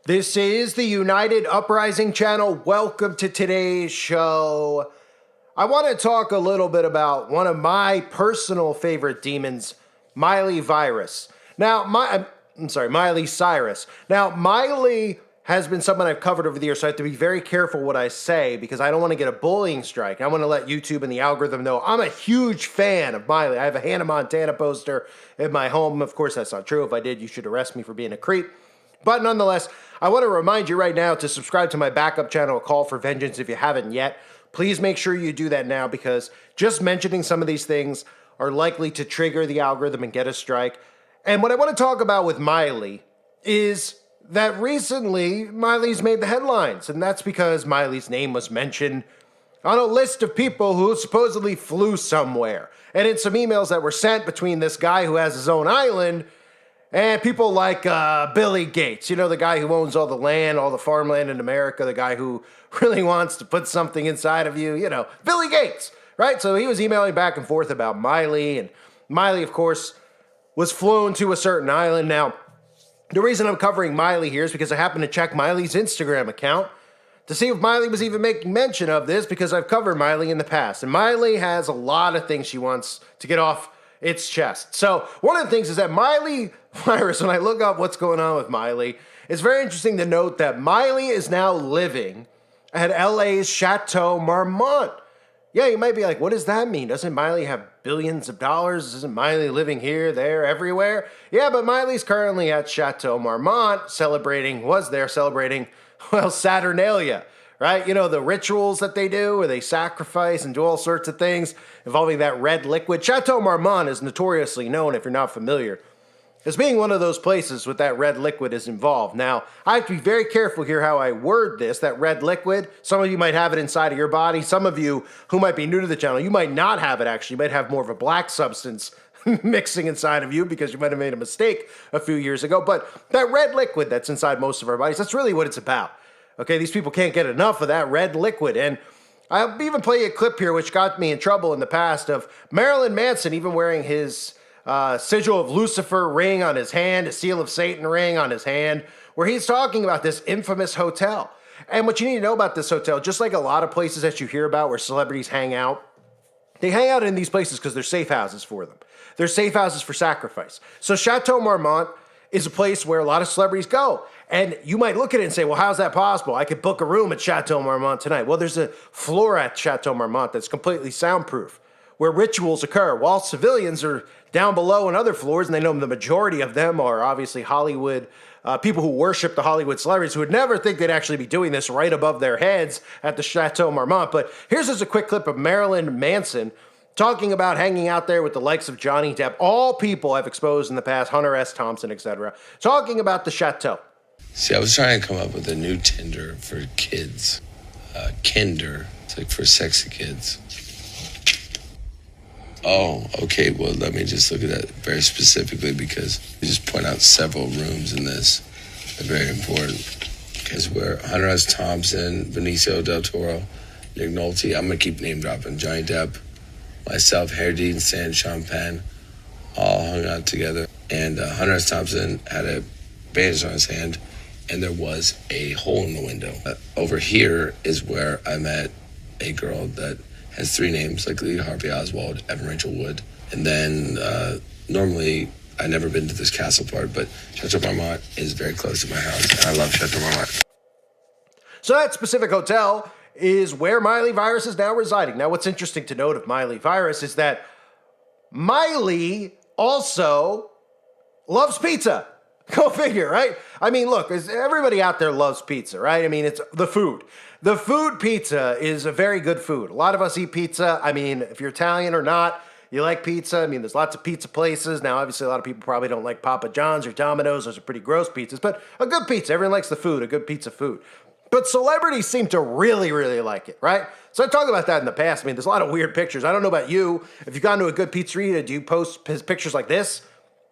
This is the United Uprising channel. Welcome to today's show. I want to talk a little bit about one of my personal favorite demons, Miley Virus. Now, Miley Cyrus. Now, Miley has been someone I've covered over the years, so I have to be very careful what I say because I don't want to get a bullying strike. I want to let YouTube and the algorithm know I'm a huge fan of Miley. I have a Hannah Montana poster in my home. Of course, that's not true. If I did, you should arrest me for being a creep. But nonetheless, I want to remind you right now to subscribe to my backup channel, Call for Vengeance, if you haven't yet. Please make sure you do that now because just mentioning some of these things are likely to trigger the algorithm and get a strike. And what I want to talk about with Miley is that recently Miley's made the headlines, and that's because Miley's name was mentioned on a list of people who supposedly flew somewhere. And in some emails that were sent between this guy who has his own island and people like Billy Gates, you know, the guy who owns all the land, all the farmland in America, the guy who really wants to put something inside of you, you know, Billy Gates, right? So he was emailing back and forth about Miley, and Miley, of course, was flown to a certain island. Now, the reason I'm covering Miley here is because I happened to check Miley's Instagram account to see if Miley was even making mention of this because I've covered Miley in the past. And Miley has a lot of things she wants to get off its chest. So one of the things is that Miley Virus, when I look up what's going on with Miley, it's very interesting to note that Miley is now living at LA's Chateau Marmont. Yeah, you might be like, what does that mean? Doesn't Miley have billions of dollars? Isn't Miley living here, there, everywhere? Yeah, but Miley's currently at Chateau Marmont celebrating, well, Saturnalia, right? You know, the rituals that they do where they sacrifice and do all sorts of things involving that red liquid. Chateau Marmont is notoriously known, if you're not familiar, as being one of those places with that red liquid is involved. Now, I have to be very careful here how I word this, that red liquid. Some of you might have it inside of your body. Some of you who might be new to the channel, you might not have it actually. You might have more of a black substance mixing inside of you because you might have made a mistake a few years ago. But that red liquid that's inside most of our bodies, that's really what it's about. Okay, these people can't get enough of that red liquid. And I'll even play a clip here which got me in trouble in the past of Marilyn Manson even wearing his sigil of Lucifer ring on his hand, a seal of Satan ring on his hand, where he's talking about this infamous hotel. And what you need to know about this hotel, just like a lot of places that you hear about where celebrities hang out, they hang out in these places because they're safe houses for them. They're safe houses for sacrifice. So Chateau Marmont is a place where a lot of celebrities go. And you might look at it and say, well, how's that possible? I could book a room at Chateau Marmont tonight. Well, there's a floor at Chateau Marmont that's completely soundproof, where rituals occur, while civilians are down below on other floors, and they know the majority of them are obviously Hollywood, people who worship the Hollywood celebrities who would never think they'd actually be doing this right above their heads at the Chateau Marmont. But here's just a quick clip of Marilyn Manson talking about hanging out there with the likes of Johnny Depp, all people I've exposed in the past, Hunter S. Thompson, etc., talking about the Chateau. See, I was trying to come up with a new Tinder for kids. Kinder. It's like for sexy kids. Oh, okay, well, let me just look at that very specifically because you just point out several rooms in this. They're very important because we're Hunter S. Thompson, Benicio del Toro, Nick Nolte. I'm going to keep name dropping. Johnny Depp, myself, Harry Dean, Stan, Sean Penn, all hung out together. And Hunter S. Thompson had a bandage on his hand, and there was a hole in the window. Over here is where I met a girl that has three names, like Lee Harvey Oswald, Evan Rachel Wood. And then normally, I've never been to this castle part, but Chateau Marmont is very close to my house, and I love Chateau Marmont. So that specific hotel is where Miley Virus is now residing. Now, what's interesting to note of Miley Virus is that Miley also loves pizza. Go figure, right? I mean, look, everybody out there loves pizza, right? I mean, it's the food. The food pizza is a very good food. A lot of us eat pizza. I mean, if you're Italian or not, you like pizza. I mean, there's lots of pizza places. Now, obviously, a lot of people probably don't like Papa John's or Domino's. Those are pretty gross pizzas. But a good pizza, everyone likes the food, a good pizza food. But celebrities seem to really, really like it, right? So I talked about that in the past. I mean, there's a lot of weird pictures. I don't know about you. If you've gone to a good pizzeria, do you post pictures like this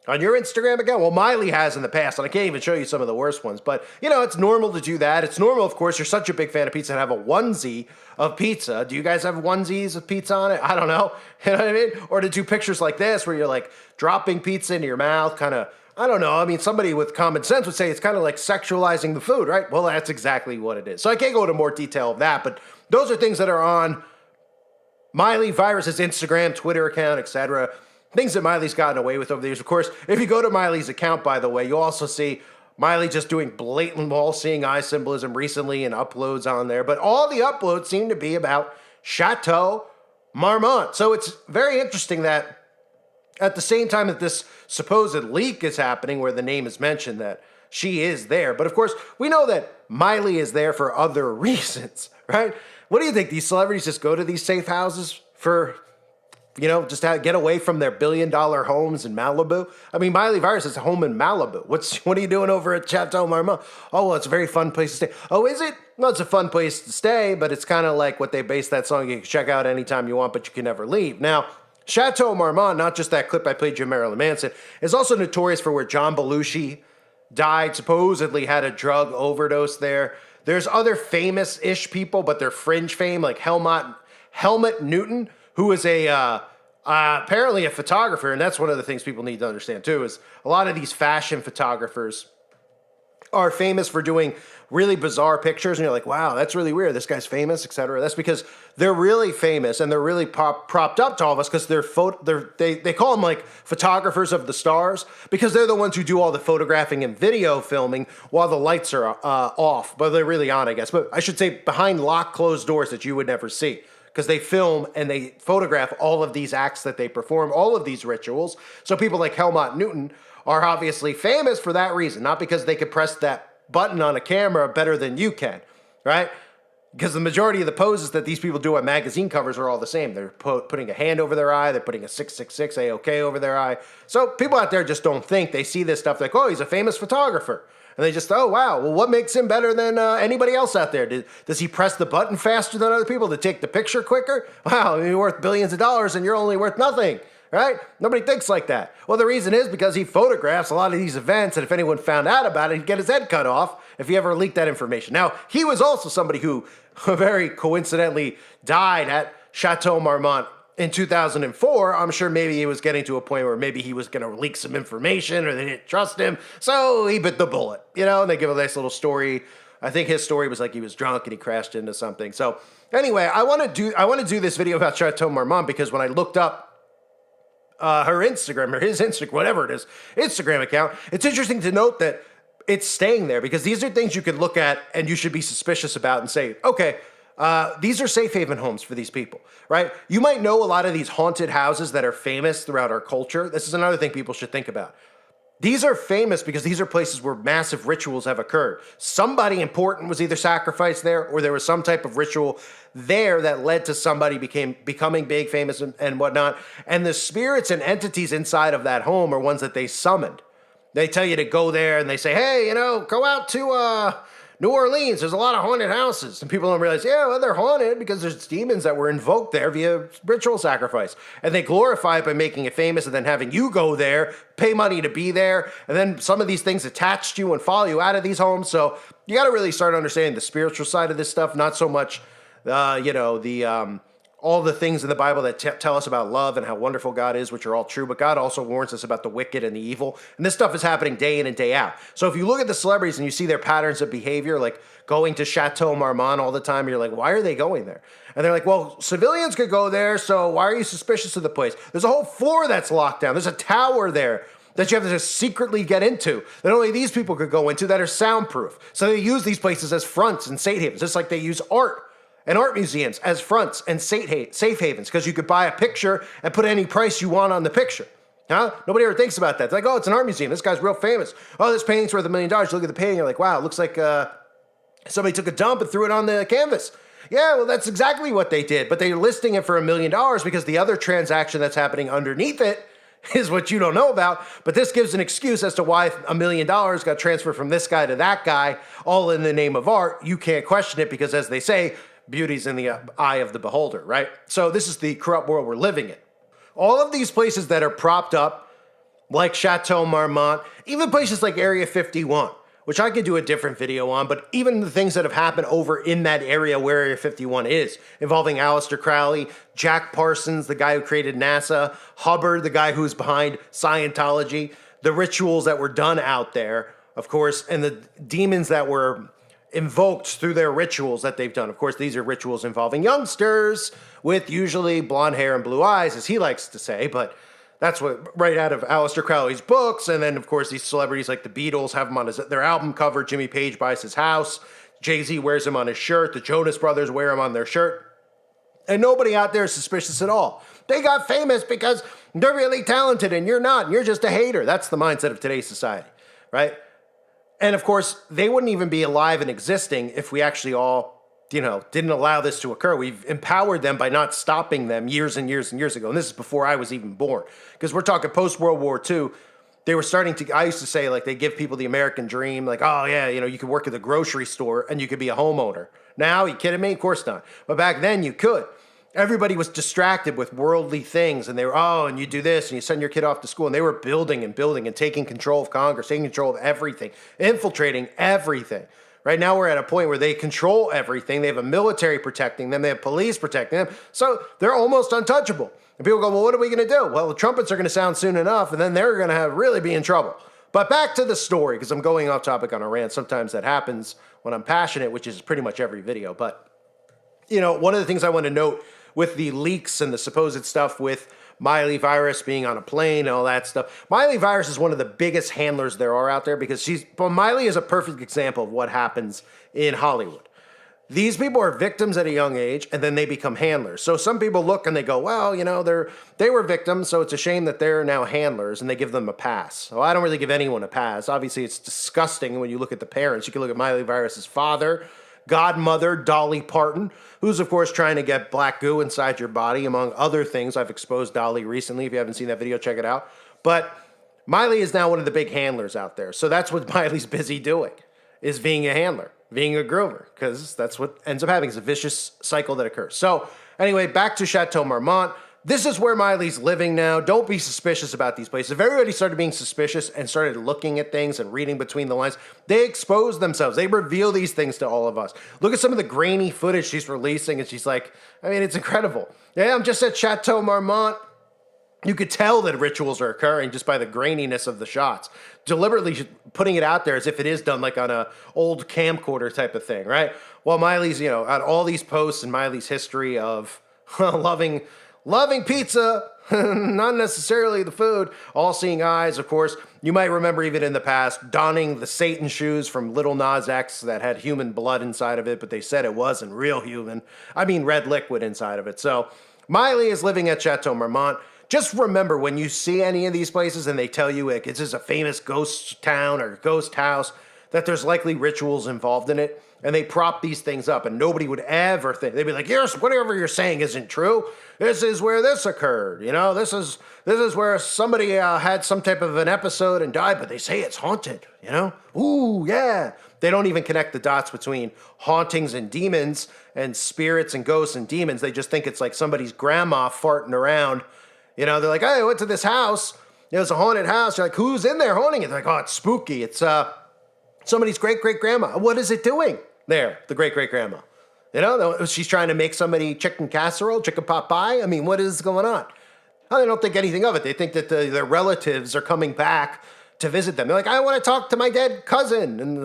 on your Instagram account? Well, Miley has in the past, and I can't even show you some of the worst ones. But, you know, it's normal to do that. It's normal, of course, you're such a big fan of pizza, to have a onesie of pizza. Do you guys have onesies of pizza on it? I don't know. You know what I mean? Or to do pictures like this where you're, like, dropping pizza into your mouth, kind of I don't know. I mean, somebody with common sense would say it's kind of like sexualizing the food, right? Well, that's exactly what it is. So I can't go into more detail of that, but those are things that are on Miley Virus's Instagram, Twitter account, etc. Things that Miley's gotten away with over the years. Of course, if you go to Miley's account, by the way, you'll also see Miley just doing blatant wall-seeing eye symbolism recently and uploads on there. But all the uploads seem to be about Chateau Marmont. So it's very interesting that at the same time that this supposed leak is happening, where the name is mentioned, that she is there. But of course, we know that Miley is there for other reasons, right? What do you think? These celebrities just go to these safe houses for, just to get away from their billion-dollar homes in Malibu? I mean, Miley Virus has a home in Malibu. What are you doing over at Chateau Marmont? Oh, well, it's a very fun place to stay. Oh, is it? No, it's a fun place to stay, but it's kind of like what they based that song. You can check out anytime you want, but you can never leave. Now, Chateau Marmont, not just that clip I played you of Marilyn Manson, is also notorious for where John Belushi died, supposedly had a drug overdose there. There's other famous-ish people, but they're fringe fame, like Helmut Newton, who is apparently a photographer, and that's one of the things people need to understand too, is a lot of these fashion photographers are famous for doing really bizarre pictures, and you're like, wow, that's really weird. This guy's famous, etc. That's because they're really famous and they're really propped up to all of us because they call them like photographers of the stars because they're the ones who do all the photographing and video filming while the lights are off, but they're really on, I guess. But I should say behind locked, closed doors that you would never see, because they film and they photograph all of these acts that they perform, all of these rituals. So people like Helmut Newton are obviously famous for that reason, not because they could press that button on a camera better than you can, right? Because the majority of the poses that these people do on magazine covers are all the same. They're putting a hand over their eye. They're putting a 666 A-OK over their eye. So people out there just don't think. They see this stuff like, oh, he's a famous photographer. And they just, oh, wow, well, what makes him better than anybody else out there? Does he press the button faster than other people to take the picture quicker? Wow, you're worth billions of dollars and you're only worth nothing, right? Nobody thinks like that. Well, the reason is because he photographs a lot of these events, and if anyone found out about it, he'd get his head cut off if he ever leaked that information. Now, he was also somebody who very coincidentally died at Chateau Marmont in 2004. I'm sure maybe he was getting to a point where maybe he was going to leak some information or they didn't trust him, so he bit the bullet, and they give a nice little story. I think his story was like he was drunk and he crashed into something. So anyway, I want to do this video about Chateau Marmont because when I looked up her Instagram, or his Instagram, whatever it is, Instagram account, it's interesting to note that it's staying there because these are things you could look at and you should be suspicious about and say, okay, these are safe haven homes for these people, right? You might know a lot of these haunted houses that are famous throughout our culture. This is another thing people should think about. These are famous because these are places where massive rituals have occurred. Somebody important was either sacrificed there or there was some type of ritual there that led to somebody becoming big, famous, and whatnot. And the spirits and entities inside of that home are ones that they summoned. They tell you to go there and they say, hey, go out to New Orleans. There's a lot of haunted houses. And people don't realize, yeah, well, they're haunted because there's demons that were invoked there via ritual sacrifice. And they glorify it by making it famous and then having you go there, pay money to be there. And then some of these things attach to you and follow you out of these homes. So you got to really start understanding the spiritual side of this stuff, not so much, all the things in the Bible that tell us about love and how wonderful God is, which are all true, but God also warns us about the wicked and the evil. And this stuff is happening day in and day out. So if you look at the celebrities and you see their patterns of behavior, like going to Chateau Marmont all the time, you're like, why are they going there? And they're like, well, civilians could go there, so why are you suspicious of the place? There's a whole floor that's locked down. There's a tower there that you have to just secretly get into, that only these people could go into, that are soundproof. So they use these places as fronts and safe havens, just like they use art and art museums as fronts and safe havens, because you could buy a picture and put any price you want on the picture. Huh? Nobody ever thinks about that. They're like, oh, it's an art museum. This guy's real famous. Oh, this painting's worth $1 million. You look at the painting, you're like, wow, it looks like somebody took a dump and threw it on the canvas. Yeah, well, that's exactly what they did. But they're listing it for $1 million because the other transaction that's happening underneath it is what you don't know about. But this gives an excuse as to why $1 million got transferred from this guy to that guy, all in the name of art. You can't question it because, as they say, beauty's in the eye of the beholder, right? So this is the corrupt world we're living in. All of these places that are propped up, like Chateau Marmont, even places like Area 51, which I could do a different video on, but even the things that have happened over in that area where Area 51 is, involving Aleister Crowley, Jack Parsons, the guy who created NASA, Hubbard, the guy who's behind Scientology, the rituals that were done out there, of course, and the demons that were invoked through their rituals that they've done. Of course, these are rituals involving youngsters with usually blonde hair and blue eyes, as he likes to say, but that's what right out of Aleister Crowley's books. And then, of course, these celebrities like the Beatles have him on their album cover. Jimmy Page buys his house. Jay-Z wears him on his shirt. The Jonas Brothers wear him on their shirt. And nobody out there is suspicious at all. They got famous because they're really talented and you're not. And you're just a hater. That's the mindset of today's society, right? And of course, they wouldn't even be alive and existing if we actually all, didn't allow this to occur. We've empowered them by not stopping them years and years and years ago. And this is before I was even born. Because we're talking post-World War II. They were starting to, I used to say, like, they give people the American dream. Like, oh, yeah, you could work at the grocery store and you could be a homeowner. Now, you kidding me? Of course not. But back then, you could. Everybody was distracted with worldly things, and they were, and you do this, and you send your kid off to school, and they were building and building and taking control of Congress, taking control of everything, infiltrating everything. Right now, we're at a point where they control everything. They have a military protecting them. They have police protecting them. So they're almost untouchable. And people go, well, what are we going to do? Well, the trumpets are going to sound soon enough, and then they're going to really be in trouble. But back to the story, because I'm going off topic on a rant. Sometimes that happens when I'm passionate, which is pretty much every video. But, one of the things I want to note with the leaks and the supposed stuff with Miley virus being on a plane and all that stuff. Miley virus is one of the biggest handlers there are out there because Miley is a perfect example of what happens in Hollywood. These people are victims at a young age and then they become handlers. So some people look and they go, well, they were victims, so it's a shame that they're now handlers and they give them a pass. So I don't really give anyone a pass. Obviously, it's disgusting when you look at the parents. You can look at Miley virus's father, godmother, Dolly Parton, who's, of course, trying to get black goo inside your body, among other things. I've exposed Dolly recently. If you haven't seen that video, check it out. But Miley is now one of the big handlers out there. So that's what Miley's busy doing, is being a handler, being a groomer, because that's what ends up happening. It's a vicious cycle that occurs. So anyway, back to Chateau Marmont. This is where Miley's living now. Don't be suspicious about these places. If everybody started being suspicious and started looking at things and reading between the lines, they expose themselves. They reveal these things to all of us. Look at some of the grainy footage she's releasing, and she's like, it's incredible. Yeah, I'm just at Chateau Marmont. You could tell that rituals are occurring just by the graininess of the shots. Deliberately putting it out there as if it is done like on a old camcorder type of thing, right? While Miley's, on all these posts and Miley's history of loving pizza, not necessarily the food. All-seeing eyes, of course. You might remember even in the past donning the Satan shoes from Lil Nas X that had human blood inside of it, but they said it wasn't real human. Red liquid inside of it. So Miley is living at Chateau Marmont. Just remember, when you see any of these places and they tell you it's just a famous ghost town or ghost house, that there's likely rituals involved in it. And they prop these things up, and nobody would ever think. They'd be like, yes, whatever you're saying isn't true. This is where this occurred. This is where somebody had some type of an episode and died, but they say it's haunted, Ooh, yeah. They don't even connect the dots between hauntings and demons and spirits and ghosts and demons. They just think it's like somebody's grandma farting around. They're like, hey, I went to this house. It's a haunted house. You're like, who's in there haunting it? They're like, oh, it's spooky. It's somebody's great-great-grandma. What is it doing there, the great-great-grandma? She's trying to make somebody chicken casserole, chicken pot pie. what is going on? They don't think anything of it. They think that their relatives are coming back to visit them. They're like, I want to talk to my dead cousin. And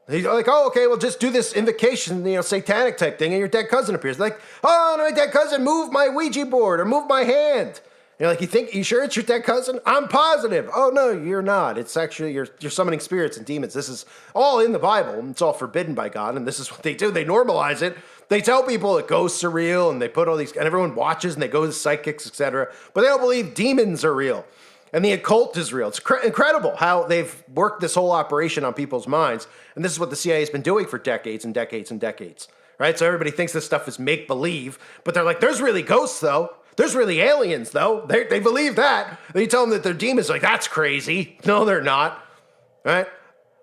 he's like, oh, okay, well, just do this invocation, satanic type thing, and your dead cousin appears. They're like, oh, no, my dead cousin, move my Ouija board or move my hand. You're like, you sure it's your dead cousin? I'm positive. Oh, no, you're not. It's actually, you're summoning spirits and demons. This is all in the Bible. It's all forbidden by God, and this is what they do. They normalize it. They tell people that ghosts are real, and they put all these, and everyone watches, and they go to psychics, etc. But they don't believe demons are real, and the occult is real. It's incredible how they've worked this whole operation on people's minds, and this is what the CIA has been doing for decades and decades and decades, right? So everybody thinks this stuff is make-believe, but they're like, there's really ghosts, though. There's really aliens, though. They believe that. They tell them that they're demons. Like, that's crazy. No, they're not. Right?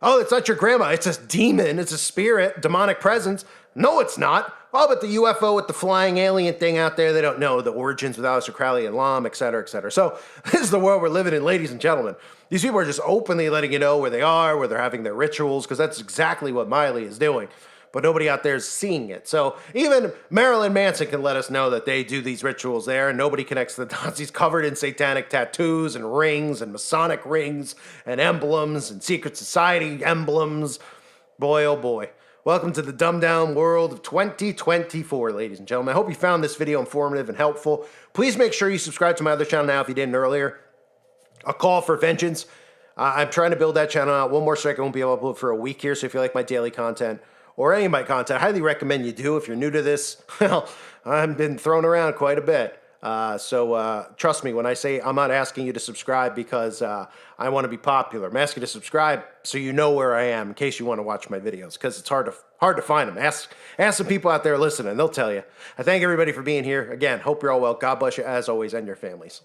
Oh, it's not your grandma. It's a demon. It's a spirit, demonic presence. No, it's not. Oh, but the UFO with the flying alien thing out there, they don't know the origins with Aleister Crowley and Lam, et cetera, et cetera. So this is the world we're living in, ladies and gentlemen. These people are just openly letting you know where they are, where they're having their rituals, because that's exactly what Miley is doing. but nobody out there is seeing it. So even Marilyn Manson can let us know that they do these rituals there, and nobody connects the dots. He's covered in satanic tattoos and rings and Masonic rings and emblems and secret society emblems. Boy, oh boy. Welcome to the dumbed down world of 2024, ladies and gentlemen. I hope you found this video informative and helpful. Please make sure you subscribe to my other channel now if you didn't earlier. A Call for Vengeance. I'm trying to build that channel out. One more strike, I won't be able to upload for a week here, so if you like my daily content or any of my content, I highly recommend you do. If you're new to this, well, I've been thrown around quite a bit. So trust me when I say I'm not asking you to subscribe because I want to be popular. I'm asking you to subscribe so you know where I am in case you want to watch my videos, because it's hard to find them. Ask some people out there listening. They'll tell you. I thank everybody for being here. Again, hope you're all well. God bless you as always and your families.